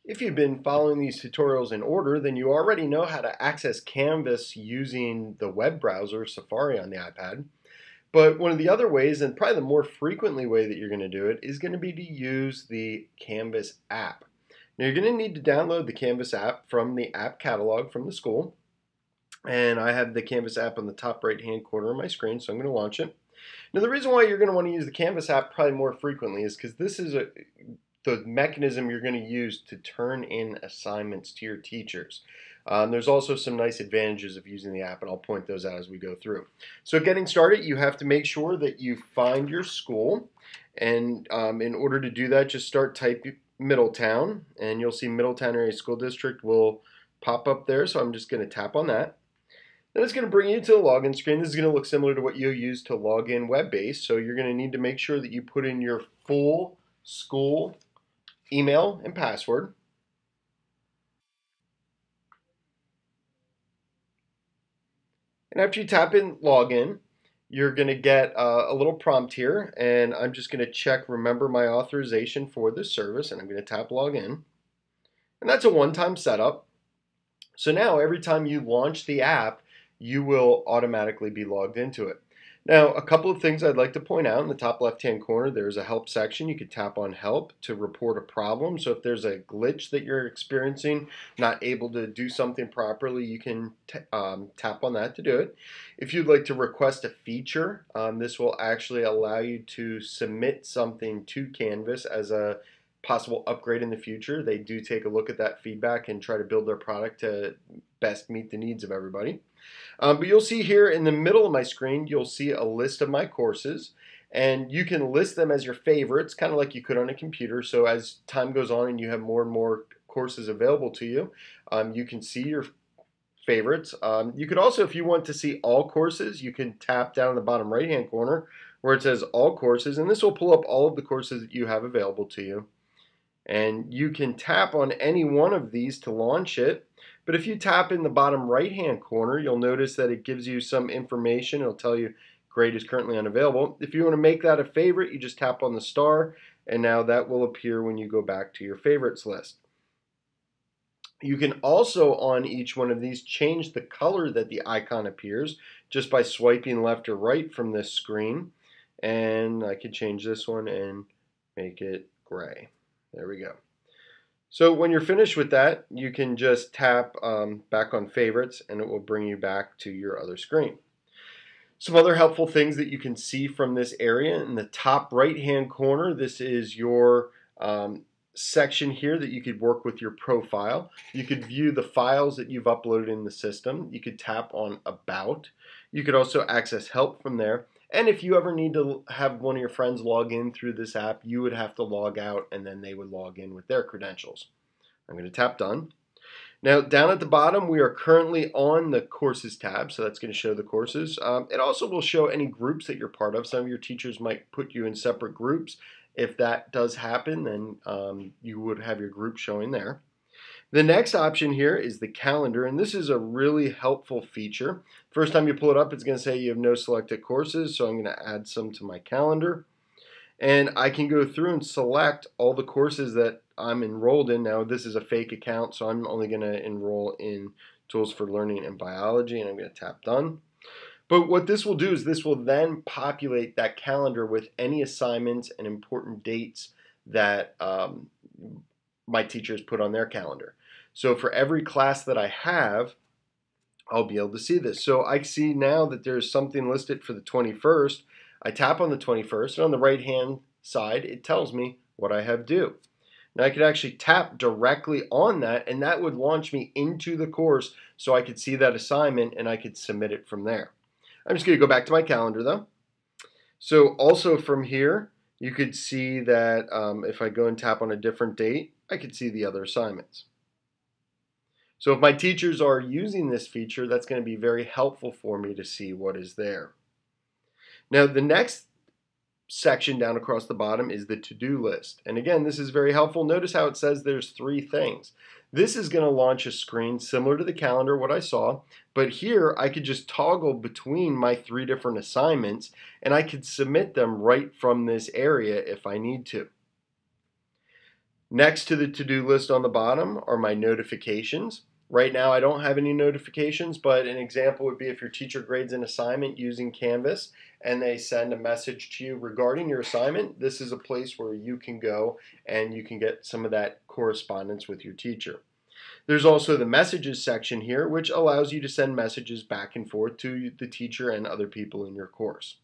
If you've been following these tutorials in order, then you already know how to access Canvas using the web browser, Safari on the iPad. But one of the other ways, and probably the more frequently way that you're going to do it, is going to be to use the Canvas app. Now you're going to need to download the Canvas app from the app catalog from the school. And I have the Canvas app on the top right hand corner of my screen, so I'm going to launch it. Now the reason why you're going to want to use the Canvas app probably more frequently is because this is the mechanism you're going to use to turn in assignments to your teachers. There's also some nice advantages of using the app, and I'll point those out as we go through. So getting started, you have to make sure that you find your school, and in order to do that, just start typing Middletown, and you'll see Middletown Area School District will pop up there, so I'm just going to tap on that. Then it's going to bring you to the login screen. This is going to look similar to what you'll use to log in web-based, so you're going to need to make sure that you put in your full school email and password. And after you tap in login, you're going to get a little prompt here, and I'm just going to check remember my authorization for this service, and I'm going to tap login. And that's a one-time setup. So now every time you launch the app, you will automatically be logged into it. Now, a couple of things I'd like to point out. In the top left-hand corner, there's a help section. You could tap on help to report a problem. So if there's a glitch that you're experiencing, not able to do something properly, you can tap on that to do it. If you'd like to request a feature, this will actually allow you to submit something to Canvas as a possible upgrade in the future. They do take a look at that feedback and try to build their product to best meet the needs of everybody. But you'll see here in the middle of my screen, you'll see a list of my courses, and you can list them as your favorites, kind of like you could on a computer. So as time goes on and you have more and more courses available to you, you can see your favorites. You could also, if you want to see all courses, you can tap down in the bottom right hand corner where it says all courses, and this will pull up all of the courses that you have available to you. And you can tap on any one of these to launch it. But if you tap in the bottom right hand corner, you'll notice that it gives you some information. It'll tell you grade is currently unavailable. If you want to make that a favorite, you just tap on the star, and now that will appear when you go back to your favorites list. You can also, on each one of these, change the color that the icon appears just by swiping left or right from this screen. And I could change this one and make it gray. There we go. So when you're finished with that, you can just tap back on favorites, and it will bring you back to your other screen. Some other helpful things that you can see from this area in the top right hand corner, this is your section here that you could work with your profile. You could view the files that you've uploaded in the system. You could tap on about. You could also access help from there. And if you ever need to have one of your friends log in through this app, you would have to log out, and then they would log in with their credentials. I'm going to tap done. Now down at the bottom, we are currently on the courses tab, so that's going to show the courses. It also will show any groups that you're part of. Some of your teachers might put you in separate groups. If that does happen, then you would have your group showing there. The next option here is the calendar, and this is a really helpful feature. First time you pull it up, it's going to say you have no selected courses, so I'm going to add some to my calendar. And I can go through and select all the courses that I'm enrolled in. Now, this is a fake account, so I'm only going to enroll in Tools for Learning and Biology, and I'm going to tap Done. But what this will do is this will then populate that calendar with any assignments and important dates that my teachers put on their calendar. So for every class that I have, I'll be able to see this. So I see now that there's something listed for the 21st. I tap on the 21st, and on the right hand side, it tells me what I have due. Now I could actually tap directly on that, and that would launch me into the course so I could see that assignment and I could submit it from there. I'm just going to go back to my calendar though. So also from here, you could see that if I go and tap on a different date, I could see the other assignments. So if my teachers are using this feature, that's going to be very helpful for me to see what is there. Now the next section down across the bottom is the to-do list. And again, this is very helpful. Notice how it says there's 3 things. This is going to launch a screen similar to the calendar, what I saw, but here I could just toggle between my 3 different assignments, and I could submit them right from this area if I need to. Next to the to-do list on the bottom are my notifications. Right now I don't have any notifications, but an example would be if your teacher grades an assignment using Canvas and they send a message to you regarding your assignment, this is a place where you can go and you can get some of that correspondence with your teacher. There's also the messages section here, which allows you to send messages back and forth to the teacher and other people in your course.